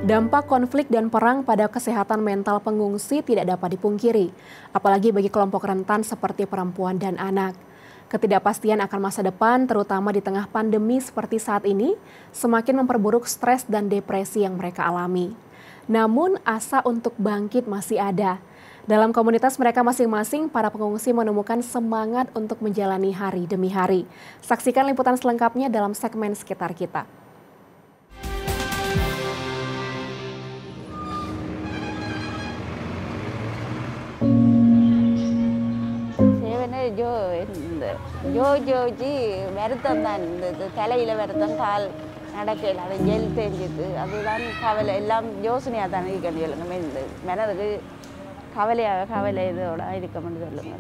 Dampak konflik dan perang pada kesehatan mental pengungsi tidak dapat dipungkiri, apalagi bagi kelompok rentan seperti perempuan dan anak. Ketidakpastian akan masa depan, terutama di tengah pandemi seperti saat ini, semakin memperburuk stres dan depresi yang mereka alami. Namun, asa untuk bangkit masih ada. Dalam komunitas mereka masing-masing, para pengungsi menemukan semangat untuk menjalani hari demi hari. Saksikan liputan selengkapnya dalam segmen Sekitar Kita. Joji வருத்தம் தான், இந்த தலையில் வருத்தம், கால் நடக்கையில் அது ஜெல் தெரிஞ்சுது, அதுதான் கவலை. எல்லாம் யோசனையாக தானே இருக்கணும் சொல்லுங்க. இந்த மனதுக்கு கவலை இதோட இருக்கணும்னு சொல்லுங்க.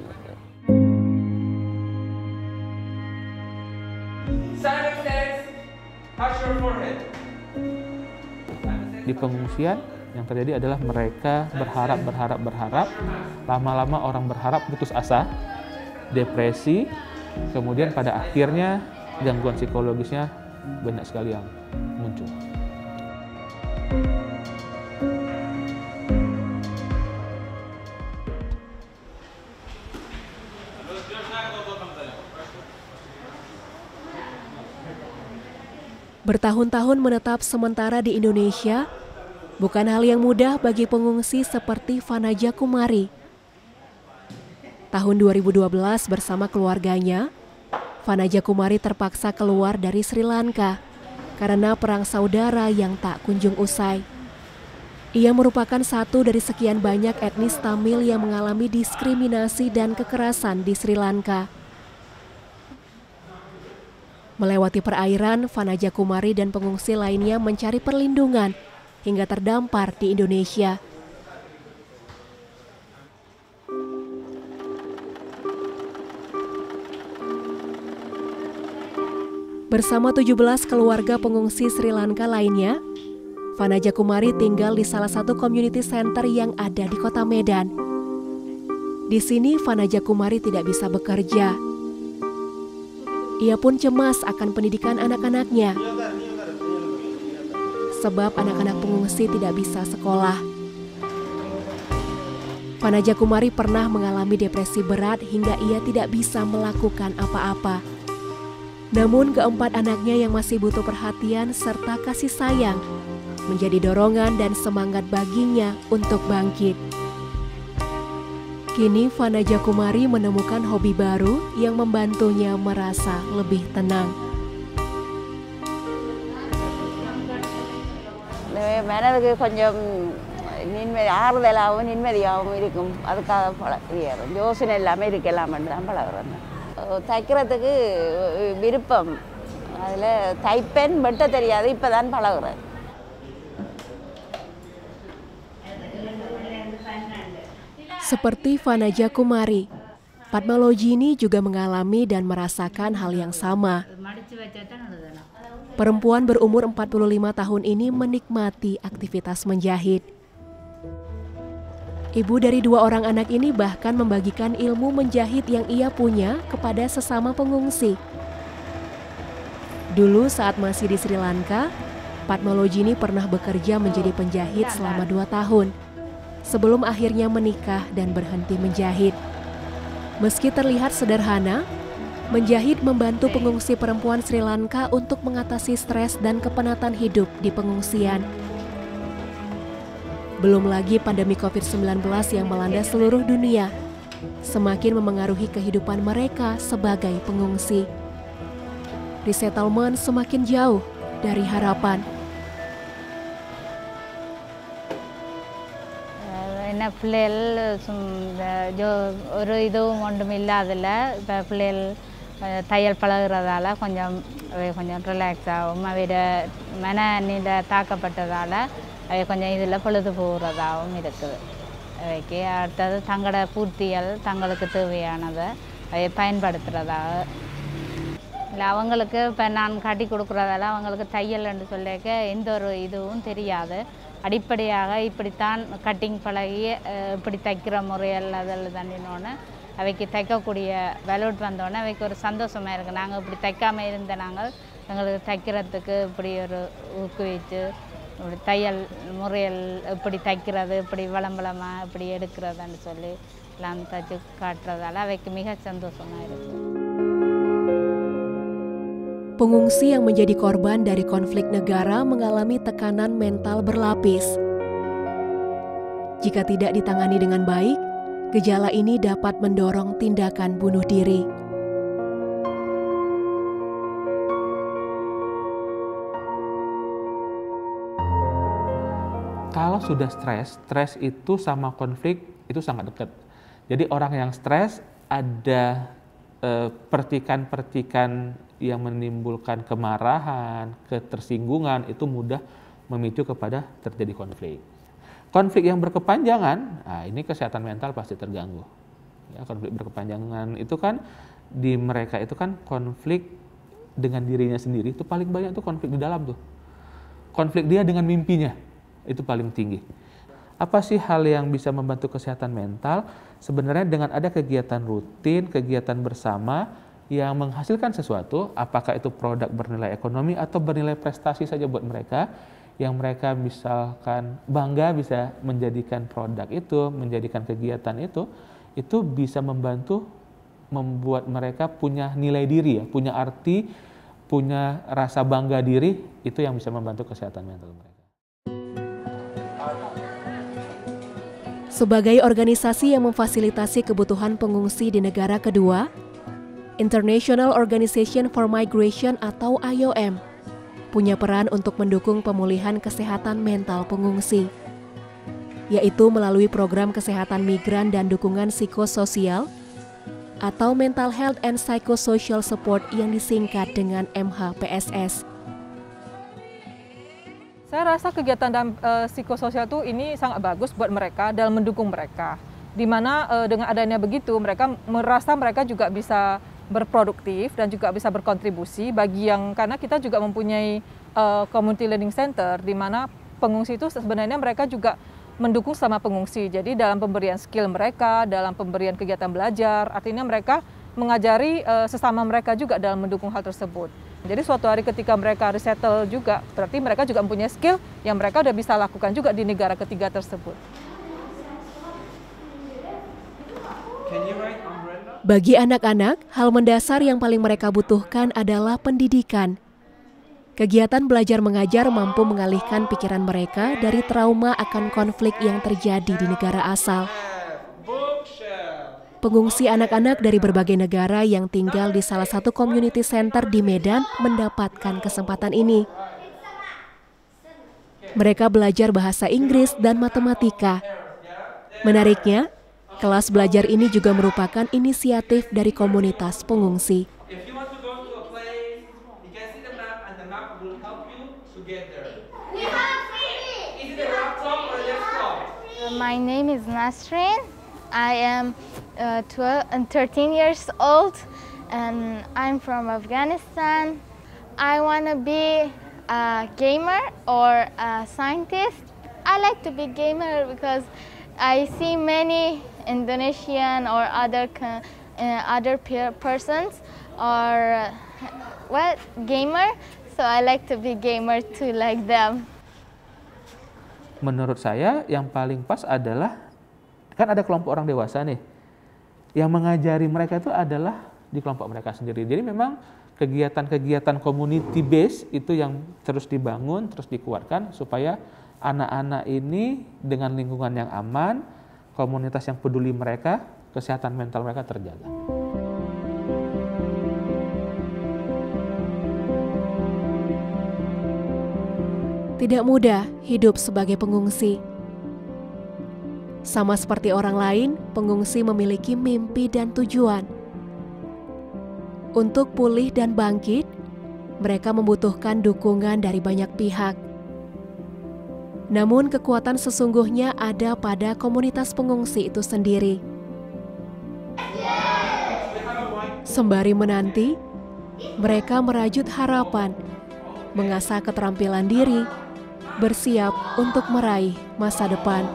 Di pengungsian yang terjadi adalah mereka berharap, lama-lama orang berharap putus asa, depresi, kemudian pada akhirnya gangguan psikologisnya banyak sekali yang muncul. Bertahun-tahun menetap sementara di Indonesia bukan hal yang mudah bagi pengungsi seperti Fanaja Kumari. Tahun 2012 bersama keluarganya, Fanaja Kumari terpaksa keluar dari Sri Lanka karena perang saudara yang tak kunjung usai. Ia merupakan satu dari sekian banyak etnis Tamil yang mengalami diskriminasi dan kekerasan di Sri Lanka. Melewati perairan, Fanaja Kumari dan pengungsi lainnya mencari perlindungan hingga terdampar di Indonesia. Bersama 17 keluarga pengungsi Sri Lanka lainnya, Fanaja Kumari tinggal di salah satu community center yang ada di kota Medan. Di sini Fanaja Kumari tidak bisa bekerja. Ia pun cemas akan pendidikan anak-anaknya, sebab anak-anak pengungsi tidak bisa sekolah. Fanaja Kumari pernah mengalami depresi berat hingga ia tidak bisa melakukan apa-apa. Namun keempat anaknya yang masih butuh perhatian serta kasih sayang menjadi dorongan dan semangat baginya untuk bangkit. Kini Fanaja Kumari menemukan hobi baru yang membantunya merasa lebih tenang. மனதுக்கு கொஞ்சம் ஆறுதலாகவும் நிம்மதியாகவும் இருக்கும். அதுக்காக யோசனை எல்லாமே இருக்கலாம்னு தான் பழகிறேன். தைக்கிறதுக்கு விருப்பம், அதில் தைப்பேன், வெட்ட தெரியாது, இப்போ தான் பழகிறேன். Seperti Fanaja Kumari, Padmalojini juga mengalami dan merasakan hal yang sama. Perempuan berumur 45 tahun ini menikmati aktivitas menjahit. Ibu dari 2 orang anak ini bahkan membagikan ilmu menjahit yang ia punya kepada sesama pengungsi. Dulu saat masih di Sri Lanka, Padmalojini pernah bekerja menjadi penjahit selama 2 tahun, sebelum akhirnya menikah dan berhenti menjahit. Meski terlihat sederhana, menjahit membantu pengungsi perempuan Sri Lanka untuk mengatasi stres dan kepenatan hidup di pengungsian. Belum lagi pandemi COVID-19 yang melanda seluruh dunia, semakin memengaruhi kehidupan mereka sebagai pengungsi. Resettlement semakin jauh dari harapan. என்ன பிள்ளைகள் ஒரு இதுவும் ஒன்றும் இல்லாதில்ல, இப்போ பிள்ளைகள் தையல் பழகிறதால கொஞ்சம் ரிலாக்ஸ் ஆகும். அவையோட மனநில தாக்கப்பட்டதால் அவை கொஞ்சம் இதில் பொழுது போகிறதாகவும் இருக்குது. அவைக்கு அடுத்தது தங்களோட பூர்த்திகள் தங்களுக்கு தேவையானதை அவை பயன்படுத்துகிறதாக இல்லை. அவங்களுக்கு இப்போ நான் கட்டி கொடுக்குறதால அவங்களுக்கு தையல்னு சொல்லிக்க எந்த ஒரு இதுவும் தெரியாது. அடிப்படையாக இப்படித்தான் கட்டிங் பழகி இப்படி தைக்கிற முறைகள் அதில் தண்டினோன்னு அவைக்கு தைக்கக்கூடிய வெலவுட் வந்தோடனே அவைக்கு ஒரு சந்தோஷமாக இருக்குது. நாங்கள் இப்படி தைக்காமல் இருந்த நாங்கள் எங்களுக்கு தைக்கிறதுக்கு இப்படி ஒரு ஊக்குவிச்சு தையல் முறையில் எப்படி தைக்கிறது, எப்படி வளம்பலமாக எப்படி எடுக்கிறதுன்னு சொல்லி எல்லாம் தைச்சு காட்டுறதால அவைக்கு மிக சந்தோஷமாக இருக்குது. Pengungsi yang menjadi korban dari konflik negara mengalami tekanan mental berlapis. Jika tidak ditangani dengan baik, gejala ini dapat mendorong tindakan bunuh diri. Kalau sudah stres itu sama konflik itu sangat dekat. Jadi orang yang stres ada percikan-percikan yang menimbulkan kemarahan, ketersinggungan, itu mudah memicu kepada terjadi konflik. Konflik yang berkepanjangan, nah ini kesehatan mental pasti terganggu. Ya, konflik berkepanjangan itu kan di mereka itu kan konflik dengan dirinya sendiri, itu paling banyak tuh konflik di dalam tuh. Konflik dia dengan mimpinya, itu paling tinggi. Apa sih hal yang bisa membantu kesehatan mental? Sebenarnya dengan ada kegiatan rutin, kegiatan bersama yang menghasilkan sesuatu, apakah itu produk bernilai ekonomi atau bernilai prestasi saja buat mereka, yang mereka misalkan bangga bisa menjadikan produk itu, menjadikan kegiatan itu bisa membantu membuat mereka punya nilai diri, ya, punya arti, punya rasa bangga diri, itu yang bisa membantu kesehatan mental mereka. Sebagai organisasi yang memfasilitasi kebutuhan pengungsi di negara kedua, International Organization for Migration atau IOM punya peran untuk mendukung pemulihan kesehatan mental pengungsi, yaitu melalui program kesehatan migran dan dukungan psikososial atau Mental Health and Psychosocial Support yang disingkat dengan MHPSS. Saya rasa kegiatan dan psikososial itu ini sangat bagus buat mereka dalam mendukung mereka. Di mana dengan adanya begitu mereka merasa mereka juga bisa berproduktif dan juga bisa berkontribusi bagi yang, karena kita juga mempunyai community learning center di mana pengungsi itu sebenarnya mereka juga mendukung sama pengungsi. Jadi dalam pemberian skill mereka, dalam pemberian kegiatan belajar, artinya mereka mengajari sesama mereka juga dalam mendukung hal tersebut. Jadi suatu hari ketika mereka resettle juga, berarti mereka juga mempunyai skill yang mereka udah bisa lakukan juga di negara ketiga tersebut. Bagi anak-anak, hal mendasar yang paling mereka butuhkan adalah pendidikan. Kegiatan belajar mengajar mampu mengalihkan pikiran mereka dari trauma akan konflik yang terjadi di negara asal. Pengungsi anak-anak dari berbagai negara yang tinggal di salah satu community center di Medan mendapatkan kesempatan ini. Mereka belajar bahasa Inggris dan matematika. Menariknya, kelas belajar ini juga merupakan inisiatif dari komunitas pengungsi. My name is Nasrin. I am 13 years old and I'm from Afghanistan. I want to be a gamer or a scientist. I like to be gamer because I see many Indonesian or other persons are gamer, so I like to be gamer too like them. Menurut saya yang paling pas adalah, kan ada kelompok orang dewasa nih, yang mengajari mereka itu adalah di kelompok mereka sendiri. Jadi memang kegiatan-kegiatan community base itu yang terus dibangun, terus dikuatkan supaya anak-anak ini dengan lingkungan yang aman, komunitas yang peduli mereka, kesehatan mental mereka terjaga. Tidak mudah hidup sebagai pengungsi. Sama seperti orang lain, pengungsi memiliki mimpi dan tujuan. Untuk pulih dan bangkit, mereka membutuhkan dukungan dari banyak pihak. Namun kekuatan sesungguhnya ada pada komunitas pengungsi itu sendiri. Sembari menanti, mereka merajut harapan, mengasah keterampilan diri, bersiap untuk meraih masa depan.